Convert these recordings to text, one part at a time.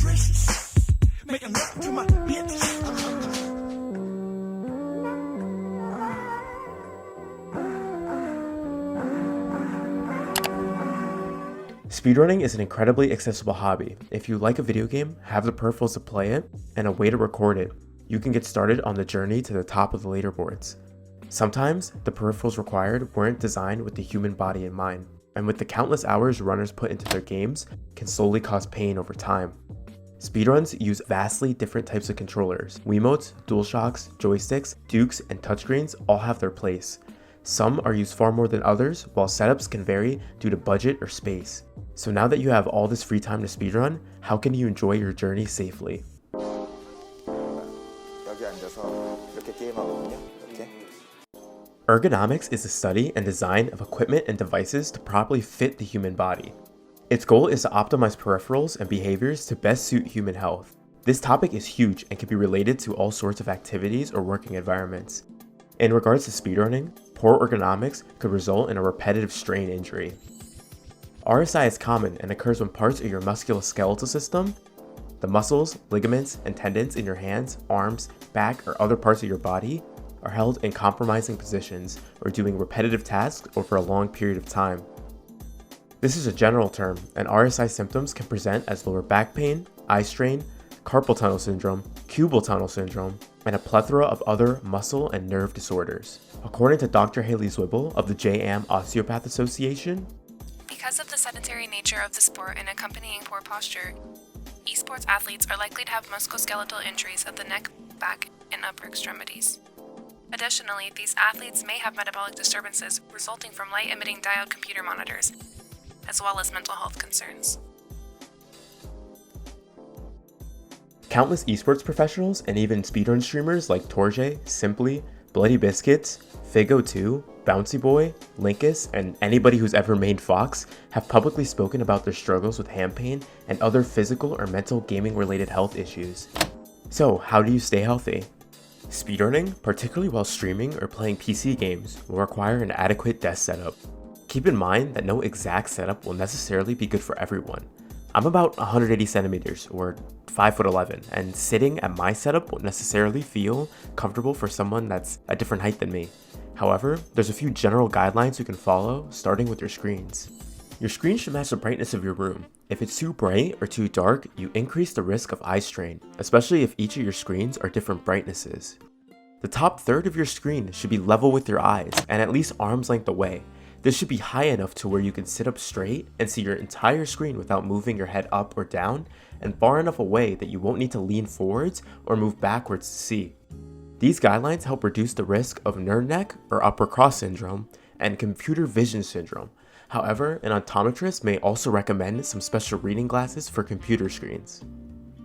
precious. Making love to my bitch. Speedrunning is an incredibly accessible hobby. If you like a video game, have the peripherals to play it, and a way to record it, you can get started on the journey to the top of the leaderboards. Sometimes, the peripherals required weren't designed with the human body in mind, and with the countless hours runners put into their games, can slowly cause pain over time. Speedruns use vastly different types of controllers. Wiimotes, DualShocks, joysticks, dukes, and touchscreens all have their place. Some are used far more than others, while setups can vary due to budget or space. So now that you have all this free time to speedrun, how can you enjoy your journey safely? Ergonomics is the study and design of equipment and devices to properly fit the human body. Its goal is to optimize peripherals and behaviors to best suit human health. This topic is huge and can be related to all sorts of activities or working environments. In regards to speedrunning, poor ergonomics could result in a repetitive strain injury. RSI is common and occurs when parts of your musculoskeletal system, the muscles, ligaments, and tendons in your hands, arms, back, or other parts of your body, are held in compromising positions or doing repetitive tasks over a long period of time. This is a general term, and RSI symptoms can present as lower back pain, eye strain, carpal tunnel syndrome, cubal tunnel syndrome, and a plethora of other muscle and nerve disorders. According to Dr. Haley Zwibble of the JAM Osteopath Association, because of the sedentary nature of the sport and accompanying poor posture, esports athletes are likely to have musculoskeletal injuries of the neck, back, and upper extremities. Additionally, these athletes may have metabolic disturbances resulting from light-emitting diode computer monitors, as well as mental health concerns. Countless esports professionals and even speedrun streamers like Torjay, Simply, Bloody Biscuits, Figo2, Bouncy Boy, Linkus, and anybody who's ever made Fox have publicly spoken about their struggles with hand pain and other physical or mental gaming related health issues. So how do you stay healthy? Speedrunning, particularly while streaming or playing PC games, will require an adequate desk setup. Keep in mind that no exact setup will necessarily be good for everyone. I'm about 180 centimeters or 5'11", and sitting at my setup won't necessarily feel comfortable for someone that's a different height than me. However, there's a few general guidelines you can follow, starting with your screens. Your screen should match the brightness of your room. If it's too bright or too dark, you increase the risk of eye strain, especially if each of your screens are different brightnesses. The top third of your screen should be level with your eyes and at least arm's length away. This should be high enough to where you can sit up straight and see your entire screen without moving your head up or down, and far enough away that you won't need to lean forwards or move backwards to see. These guidelines help reduce the risk of nerd neck or upper cross syndrome and computer vision syndrome. However, an optometrist may also recommend some special reading glasses for computer screens.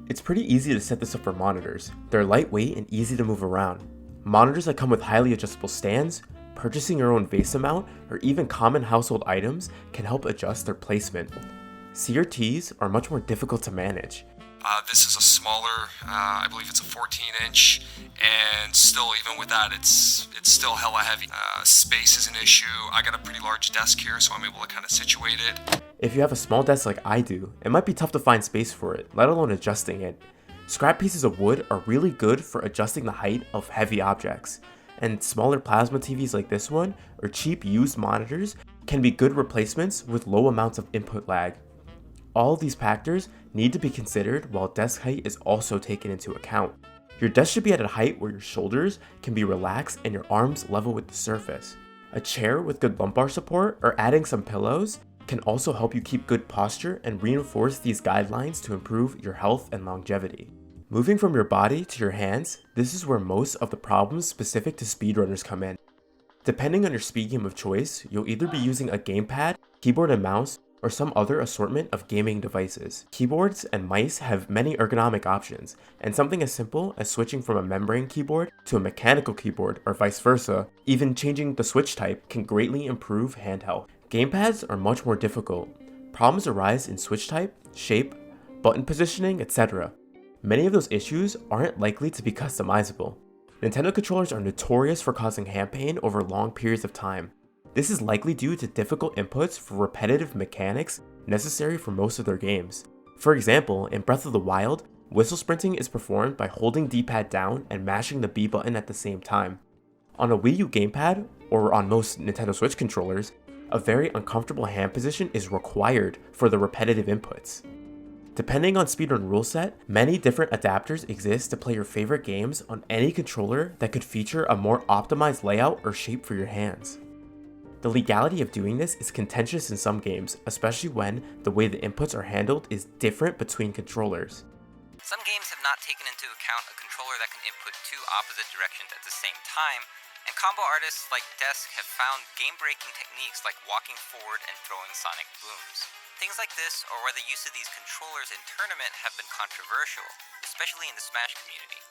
It's pretty easy to set this up for monitors. They're lightweight and easy to move around. Monitors that come with highly adjustable stands, purchasing your own base amount, or even common household items can help adjust their placement. CRTs are much more difficult to manage. This is a smaller, I believe it's a 14-inch, and still, even with that, it's still hella heavy. Space is an issue. I got a pretty large desk here, so I'm able to kind of situate it. If you have a small desk like I do, it might be tough to find space for it, let alone adjusting it. Scrap pieces of wood are really good for adjusting the height of heavy objects, and smaller plasma TVs like this one, or cheap used monitors, can be good replacements with low amounts of input lag. All of these factors need to be considered while desk height is also taken into account. Your desk should be at a height where your shoulders can be relaxed and your arms level with the surface. A chair with good lumbar support or adding some pillows can also help you keep good posture and reinforce these guidelines to improve your health and longevity. Moving from your body to your hands, this is where most of the problems specific to speedrunners come in. Depending on your speed game of choice, you'll either be using a gamepad, keyboard and mouse, or some other assortment of gaming devices. Keyboards and mice have many ergonomic options, and something as simple as switching from a membrane keyboard to a mechanical keyboard or vice versa, even changing the switch type, can greatly improve hand health. Gamepads are much more difficult. Problems arise in switch type, shape, button positioning, etc. Many of those issues aren't likely to be customizable. Nintendo controllers are notorious for causing hand pain over long periods of time. This is likely due to difficult inputs for repetitive mechanics necessary for most of their games. For example, in Breath of the Wild, whistle sprinting is performed by holding D-pad down and mashing the B button at the same time. On a Wii U gamepad, or on most Nintendo Switch controllers, a very uncomfortable hand position is required for the repetitive inputs. Depending on speedrun rule set, many different adapters exist to play your favorite games on any controller that could feature a more optimized layout or shape for your hands. The legality of doing this is contentious in some games, especially when the way the inputs are handled is different between controllers. Some games have not taken into account a controller that can input two opposite directions at the same time, and combo artists like Desk have found game-breaking techniques like walking forward and throwing sonic booms. Things like this, or where the use of these controllers in tournament, have been controversial, especially in the Smash community.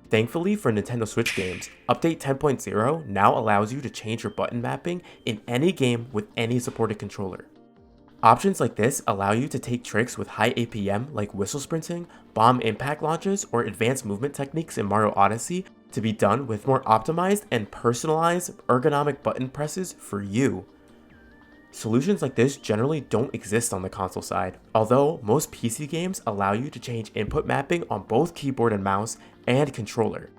Thankfully for Nintendo Switch games, Update 10.0 now allows you to change your button mapping in any game with any supported controller. Options like this allow you to take tricks with high APM like whistle sprinting, bomb impact launches, or advanced movement techniques in Mario Odyssey to be done with more optimized and personalized ergonomic button presses for you. Solutions like this generally don't exist on the console side, although most PC games allow you to change input mapping on both keyboard and mouse and controller.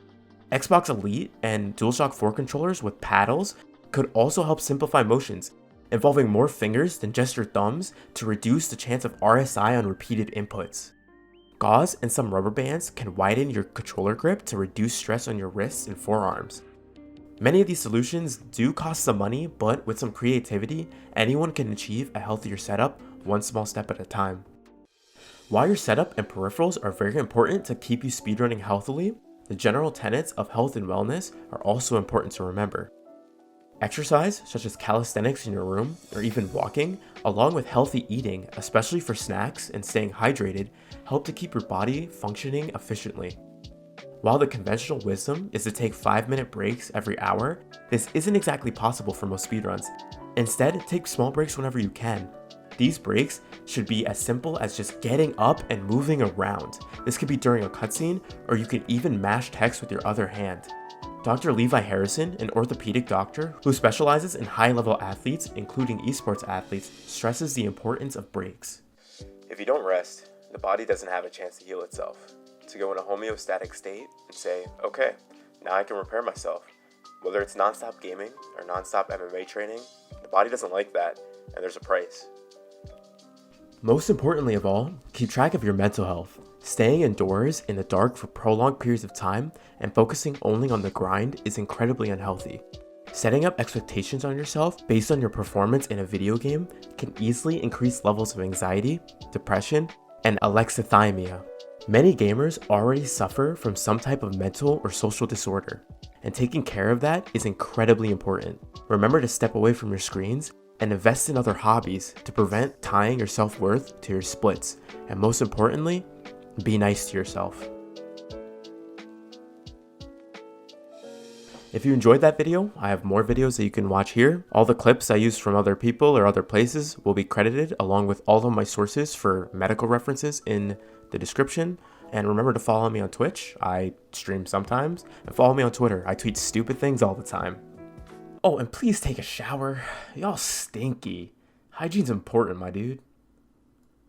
Xbox Elite and DualShock 4 controllers with paddles could also help simplify motions, involving more fingers than just your thumbs to reduce the chance of RSI on repeated inputs. Gauze and some rubber bands can widen your controller grip to reduce stress on your wrists and forearms. Many of these solutions do cost some money, but with some creativity, anyone can achieve a healthier setup one small step at a time. While your setup and peripherals are very important to keep you speedrunning healthily, the general tenets of health and wellness are also important to remember. Exercise, such as calisthenics in your room, or even walking, along with healthy eating, especially for snacks and staying hydrated, help to keep your body functioning efficiently. While the conventional wisdom is to take 5-minute breaks every hour, this isn't exactly possible for most speedruns. Instead, take small breaks whenever you can. These breaks should be as simple as just getting up and moving around. This could be during a cutscene, or you could even mash text with your other hand. Dr. Levi Harrison, an orthopedic doctor who specializes in high-level athletes, including esports athletes, stresses the importance of breaks. If you don't rest, the body doesn't have a chance to heal itself. To go in a homeostatic state and say, okay, now I can repair myself. Whether it's non-stop gaming or non-stop MMA training, the body doesn't like that, and there's a price. Most importantly of all, keep track of your mental health. Staying indoors in the dark for prolonged periods of time and focusing only on the grind is incredibly unhealthy. Setting up expectations on yourself based on your performance in a video game can easily increase levels of anxiety, depression, and alexithymia. Many gamers already suffer from some type of mental or social disorder, and taking care of that is incredibly important. Remember to step away from your screens and invest in other hobbies to prevent tying your self-worth to your splits, and most importantly, be nice to yourself. If you enjoyed that video, I have more videos that you can watch here. All the clips I used from other people or other places will be credited along with all of my sources for medical references in the description. And remember to follow me on Twitch. I stream sometimes. And follow me on Twitter. I tweet stupid things all the time. Oh, and please take a shower. Y'all stinky. Hygiene's important, my dude.